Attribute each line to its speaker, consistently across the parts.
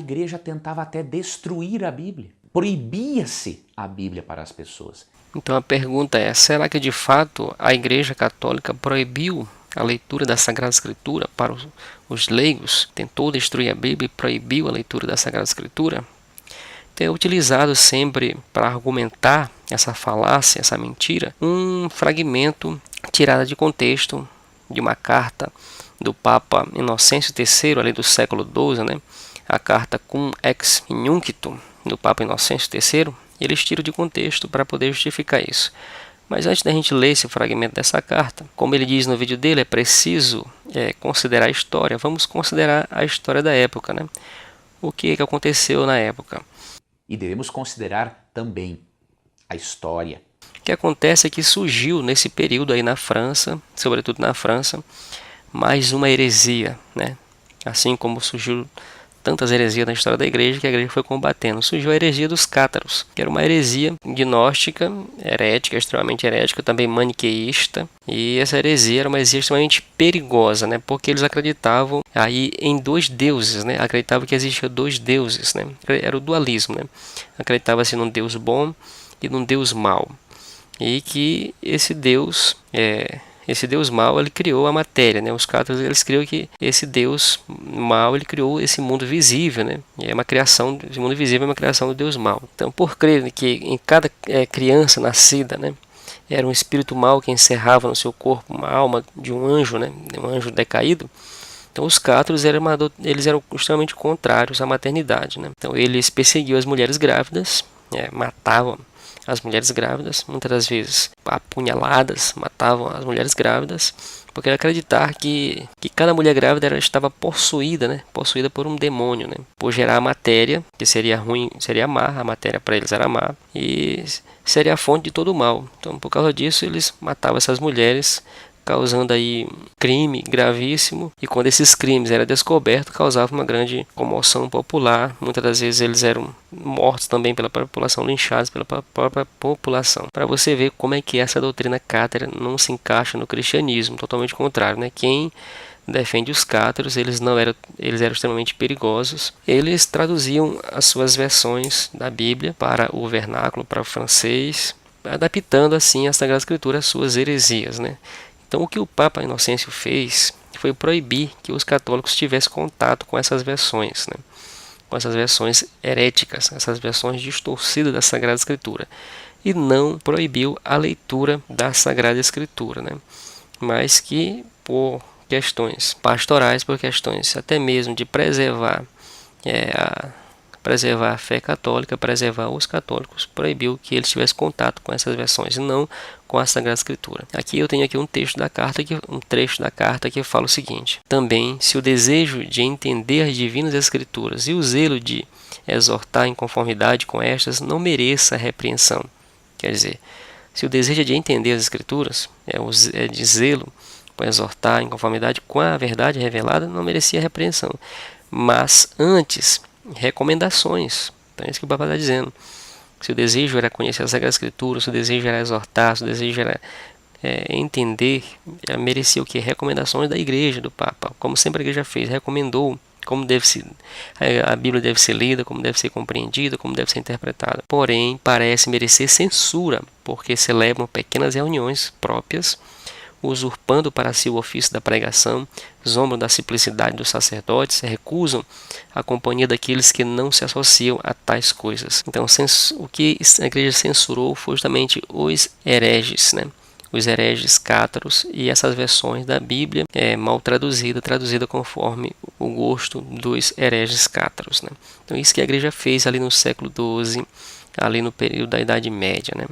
Speaker 1: igreja tentava até destruir a Bíblia. Proibia-se a Bíblia para as pessoas.
Speaker 2: Então a pergunta é, será que de fato a Igreja Católica proibiu a leitura da Sagrada Escritura para os leigos? Tentou destruir a Bíblia e proibiu a leitura da Sagrada Escritura? Então é utilizado sempre para argumentar essa falácia, essa mentira, um fragmento tirado de contexto de uma carta do Papa Inocêncio III, ali do século XII, né? A carta Cum Ex Nunquito do Papa Inocêncio III. Eles tiram de contexto para poder justificar isso. Mas antes da gente ler esse fragmento dessa carta, como ele diz no vídeo dele, é preciso considerar a história. Vamos considerar a história da época, né? O que aconteceu na época.
Speaker 1: E devemos considerar também a história.
Speaker 2: O que acontece é que surgiu nesse período aí na França, sobretudo na França, mais uma heresia, né? Assim como surgiu tantas heresias na história da igreja, que a igreja foi combatendo. Surgiu a heresia dos cátaros, que era uma heresia gnóstica, herética, extremamente herética, também maniqueísta. E essa heresia era uma heresia extremamente perigosa, né? Porque eles acreditavam aí em dois deuses, né? Acreditavam que existiam dois deuses, né? Era o dualismo, né? Acreditava-se num Deus bom e num Deus mau. E que esse Deus mau, ele criou a matéria, né? Os cátaros, eles criam que esse Deus mau, ele criou esse mundo visível, né? E é uma criação, esse mundo visível é uma criação do Deus mau. Então, por crer que em cada criança nascida, né, era um espírito mau que encerrava no seu corpo uma alma de um anjo, né? Um anjo decaído. Então, os cátaros eles eram extremamente contrários à maternidade, né? Então, eles perseguiam as mulheres grávidas, matavam as mulheres grávidas, muitas das vezes apunhaladas, matavam as mulheres grávidas, porque era acreditar que cada mulher grávida estava possuída, né? Possuída por um demônio, né? Por gerar a matéria, que seria ruim, seria má, a matéria para eles era má, e seria a fonte de todo o mal. Então, por causa disso, eles matavam essas mulheres, causando aí um crime gravíssimo, e quando esses crimes eram descobertos, causava uma grande comoção popular. Muitas das vezes eles eram mortos também pela população, linchados pela própria população. Para você ver como é que essa doutrina cátara não se encaixa no cristianismo, totalmente contrário, né? Quem defende os cátaros, eles eram extremamente perigosos. Eles traduziam as suas versões da Bíblia para o vernáculo, para o francês, adaptando assim a Sagrada Escritura às suas heresias, né? Então, o que o Papa Inocêncio fez foi proibir que os católicos tivessem contato com essas versões, né? Com essas versões heréticas, essas versões distorcidas da Sagrada Escritura. E não proibiu a leitura da Sagrada Escritura, né? Mas que, por questões pastorais, por questões até mesmo de preservar a fé católica, preservar os católicos, proibiu que eles tivessem contato com essas versões e não com a Sagrada Escritura. Aqui eu tenho aqui um trecho da carta que fala o seguinte: também, se o desejo de entender as divinas Escrituras e o zelo de exortar em conformidade com estas não mereça repreensão. Quer dizer, se o desejo de entender as Escrituras, de zelo para exortar em conformidade com a verdade revelada, não merecia repreensão, mas antes recomendações. Então é isso que o Papa está dizendo. Se o desejo era conhecer a Sagrada Escritura, se o desejo era exortar, se o desejo era entender, merecia o que? Recomendações da igreja, do Papa. Como sempre a igreja fez, recomendou como a Bíblia deve ser lida, como deve ser compreendida, como deve ser interpretada. Porém, parece merecer censura, porque celebram pequenas reuniões próprias, usurpando para si o ofício da pregação, zombam da simplicidade dos sacerdotes, recusam a companhia daqueles que não se associam a tais coisas. Então, o que a igreja censurou foi justamente os hereges, né? Os hereges cátaros e essas versões da Bíblia mal traduzida conforme o gosto dos hereges cátaros, né? Então, isso que a igreja fez ali no século XII, ali no período da Idade Média, né?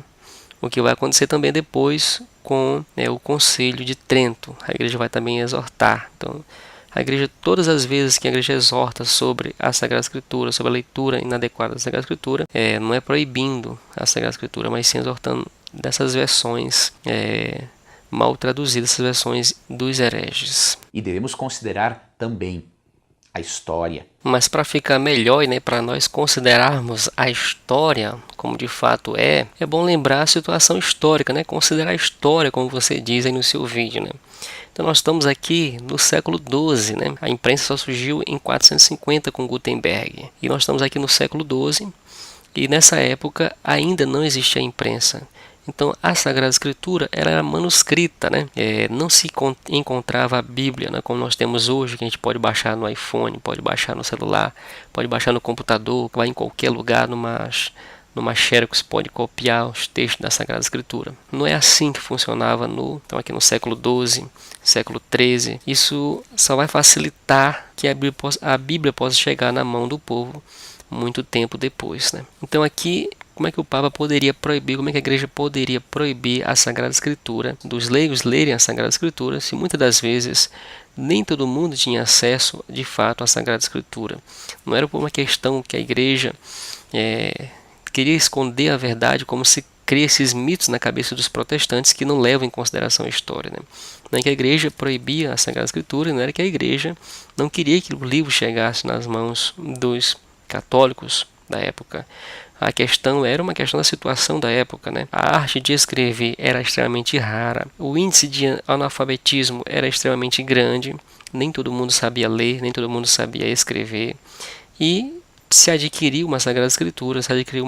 Speaker 2: O que vai acontecer também depois com o Concílio de Trento. A igreja vai também exortar. Então, a igreja, todas as vezes que a igreja exorta sobre a Sagrada Escritura, sobre a leitura inadequada da Sagrada Escritura, não é proibindo a Sagrada Escritura, mas sim exortando dessas versões mal traduzidas, essas versões dos hereges.
Speaker 1: E devemos considerar também a a história.
Speaker 2: Mas para ficar melhor e, né, para nós considerarmos a história como de fato é bom lembrar a situação histórica, né? Considerar a história, como você diz aí no seu vídeo, né? Então nós estamos aqui no século XII, né? A imprensa só surgiu em 450 com Gutenberg. E nós estamos aqui no século XII e nessa época ainda não existia a imprensa. Então a Sagrada Escritura era manuscrita, né? Não se encontrava a Bíblia, né? Como nós temos hoje, que a gente pode baixar no iPhone, pode baixar no celular, pode baixar no computador, vai em qualquer lugar, numa Xerox, pode copiar os textos da Sagrada Escritura. Não é assim que funcionava então aqui no século XII, século XIII. Isso só vai facilitar que a Bíblia possa chegar na mão do povo muito tempo depois, né? Então aqui, como é que o Papa poderia proibir, como é que a igreja poderia proibir a Sagrada Escritura, dos leigos lerem a Sagrada Escritura, se muitas das vezes nem todo mundo tinha acesso de fato à Sagrada Escritura? Não era por uma questão que a igreja queria esconder a verdade, como se cria esses mitos na cabeça dos protestantes que não levam em consideração a história, né? Não é que a igreja proibia a Sagrada Escritura, não era que a igreja não queria que o livro chegasse nas mãos dos católicos da época. A questão era uma questão da situação da época, né? A arte de escrever era extremamente rara, o índice de analfabetismo era extremamente grande, nem todo mundo sabia ler, nem todo mundo sabia escrever, e se adquirir uma Sagrada Escritura, se adquirir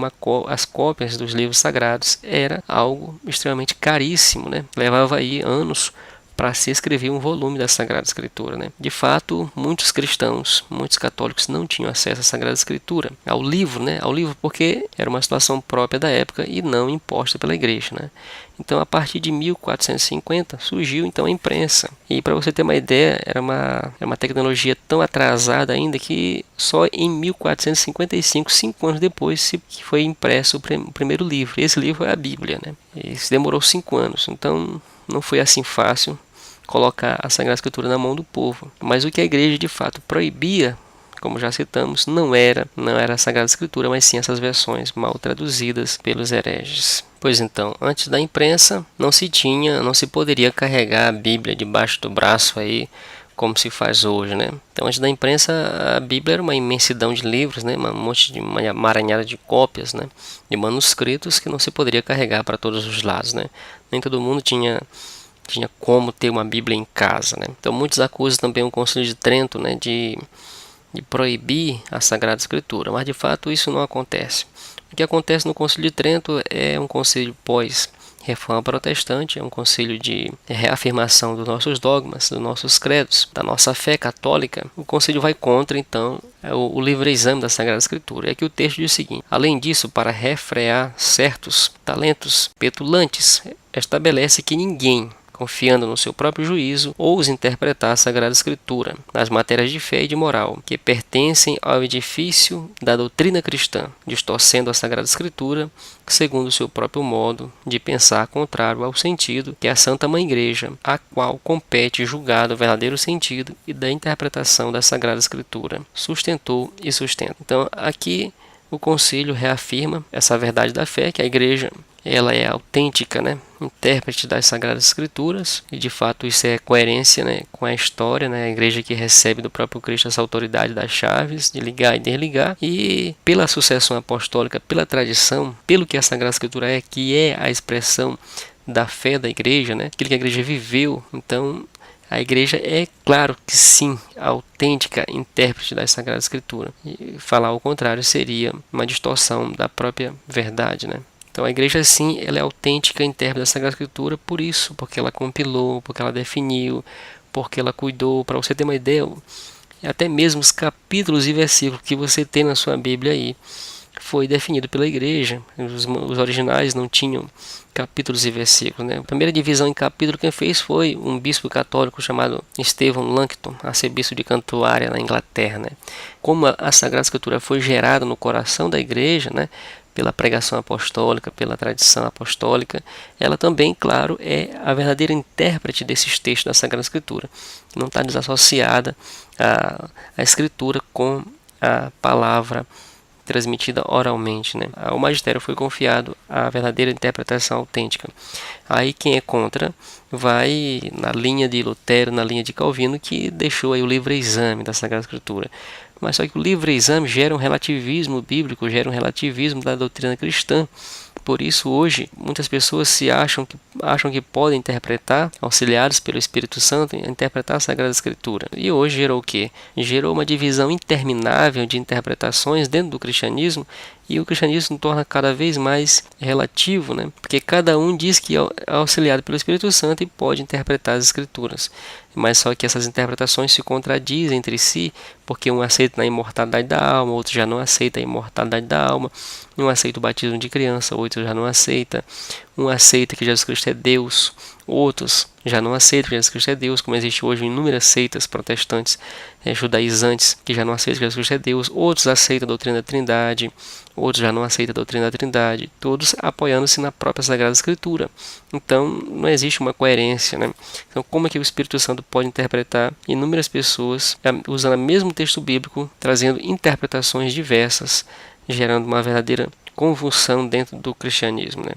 Speaker 2: as cópias dos livros sagrados, era algo extremamente caríssimo, né? Levava aí anos para se escrever um volume da Sagrada Escritura, né? De fato, muitos cristãos, muitos católicos não tinham acesso à Sagrada Escritura, ao livro, né? Ao livro porque era uma situação própria da época e não imposta pela igreja, né? Então, a partir de 1450 surgiu então a imprensa. E para você ter uma ideia, era uma tecnologia tão atrasada ainda que só em 1455, 5 anos depois, que foi impresso o primeiro livro. Esse livro é a Bíblia, né? Isso demorou 5 anos. Então, não foi assim fácil colocar a Sagrada Escritura na mão do povo. Mas o que a igreja de fato proibia, como já citamos, não era a Sagrada Escritura, mas sim essas versões mal traduzidas pelos hereges. Pois então, antes da imprensa, não se poderia carregar a Bíblia debaixo do braço aí, como se faz hoje, né? Então, antes da imprensa, a Bíblia era uma imensidão de livros, né? Uma emaranhada de cópias, né? De manuscritos que não se poderia carregar para todos os lados, né? Nem todo mundo tinha como ter uma Bíblia em casa, né? Então, muitos acusam também o Concílio de Trento, né? De proibir a Sagrada Escritura, mas de fato isso não acontece. O que acontece no Concílio de Trento é um concílio pós-reforma protestante, é um concílio de reafirmação dos nossos dogmas, dos nossos credos, da nossa fé católica. O concílio vai contra, então, o livre exame da Sagrada Escritura. E aqui o texto diz o seguinte: além disso, para refrear certos talentos petulantes, estabelece que ninguém, confiando no seu próprio juízo, ouse interpretar a Sagrada Escritura nas matérias de fé e de moral, que pertencem ao edifício da doutrina cristã, distorcendo a Sagrada Escritura segundo o seu próprio modo de pensar, contrário ao sentido que a Santa Mãe Igreja, a qual compete julgar do verdadeiro sentido e da interpretação da Sagrada Escritura, sustentou e sustenta. Então, aqui o concílio reafirma essa verdade da fé, que a igreja ela é autêntica, né? Intérprete das Sagradas Escrituras, e de fato isso é coerência, né, com a história, né? A igreja que recebe do próprio Cristo essa autoridade das chaves de ligar e desligar, e pela sucessão apostólica, pela tradição, pelo que a Sagrada Escritura é, que é a expressão da fé da igreja, né? Aquilo que a igreja viveu. Então a igreja é, claro que sim, a autêntica intérprete da Sagrada Escritura. E falar o contrário seria uma distorção da própria verdade, né? Então a igreja sim, ela é autêntica intérprete da Sagrada Escritura por isso, porque ela compilou, porque ela definiu, porque ela cuidou. Para você ter uma ideia, até mesmo os capítulos e versículos que você tem na sua Bíblia aí, foi definido pela igreja. Os originais não tinham capítulos e versículos, né? A primeira divisão em capítulo quem fez foi um bispo católico chamado Stephen Langton, arcebispo de Cantuária, na Inglaterra, né? Como a Sagrada Escritura foi gerada no coração da igreja, né, pela pregação apostólica, pela tradição apostólica, ela também, claro, é a verdadeira intérprete desses textos da Sagrada Escritura. Não está desassociada a Escritura com a palavra transmitida oralmente, né? Ao magistério foi confiado a verdadeira interpretação autêntica. Aí quem é contra vai na linha de Lutero, na linha de Calvino, que deixou aí o livre-exame da Sagrada Escritura. Mas só que o livre-exame gera um relativismo bíblico, gera um relativismo da doutrina cristã. Por isso, hoje, muitas pessoas acham que podem interpretar, auxiliados pelo Espírito Santo, interpretar a Sagrada Escritura. E hoje gerou o quê? Gerou uma divisão interminável de interpretações dentro do cristianismo, e o cristianismo se torna cada vez mais relativo, né? Porque cada um diz que é auxiliado pelo Espírito Santo e pode interpretar as Escrituras. Mas só que essas interpretações se contradizem entre si, porque um aceita a imortalidade da alma, outro já não aceita a imortalidade da alma, um aceita o batismo de criança, outro já não aceita, um aceita que Jesus Cristo é Deus, outros já não aceitam que Jesus Cristo é Deus, como existe hoje inúmeras seitas protestantes, judaizantes, que já não aceitam que Jesus Cristo é Deus, outros aceitam a doutrina da Trindade, outros já não aceitam a doutrina da Trindade, todos apoiando-se na própria Sagrada Escritura. Então, não existe uma coerência, né? Então, como é que o Espírito Santo pode interpretar inúmeras pessoas usando o mesmo texto bíblico, trazendo interpretações diversas, gerando uma verdadeira convulsão dentro do cristianismo, né?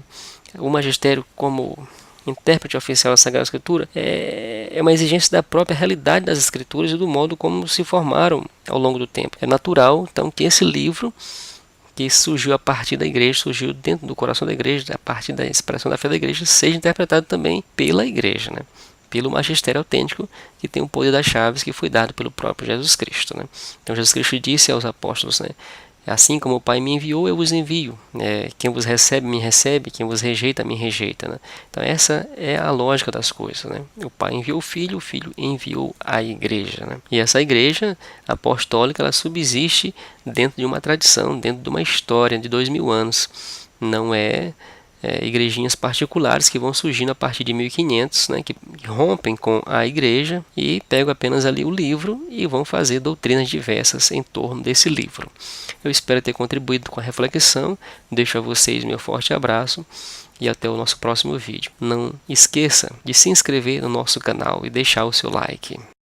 Speaker 2: O magistério, como intérprete oficial da Sagrada Escritura, é uma exigência da própria realidade das Escrituras e do modo como se formaram ao longo do tempo. É natural, então, que esse livro, que surgiu a partir da igreja, surgiu dentro do coração da igreja, a partir da expressão da fé da igreja, seja interpretado também pela igreja, né? Pelo magistério autêntico, que tem o poder das chaves que foi dado pelo próprio Jesus Cristo, né? Então Jesus Cristo disse aos apóstolos, né? Assim como o Pai me enviou, eu vos envio. Quem vos recebe, me recebe. Quem vos rejeita, me rejeita. Né? Então essa é a lógica das coisas. Né? O Pai enviou o Filho enviou a Igreja. Né? E essa Igreja apostólica, ela subsiste dentro de uma tradição, dentro de uma história de 2000 anos. Não é igrejinhas particulares que vão surgindo a partir de 1500, né, que rompem com a igreja e pegam apenas ali o livro e vão fazer doutrinas diversas em torno desse livro. Eu espero ter contribuído com a reflexão, deixo a vocês meu forte abraço e até o nosso próximo vídeo. Não esqueça de se inscrever no nosso canal e deixar o seu like.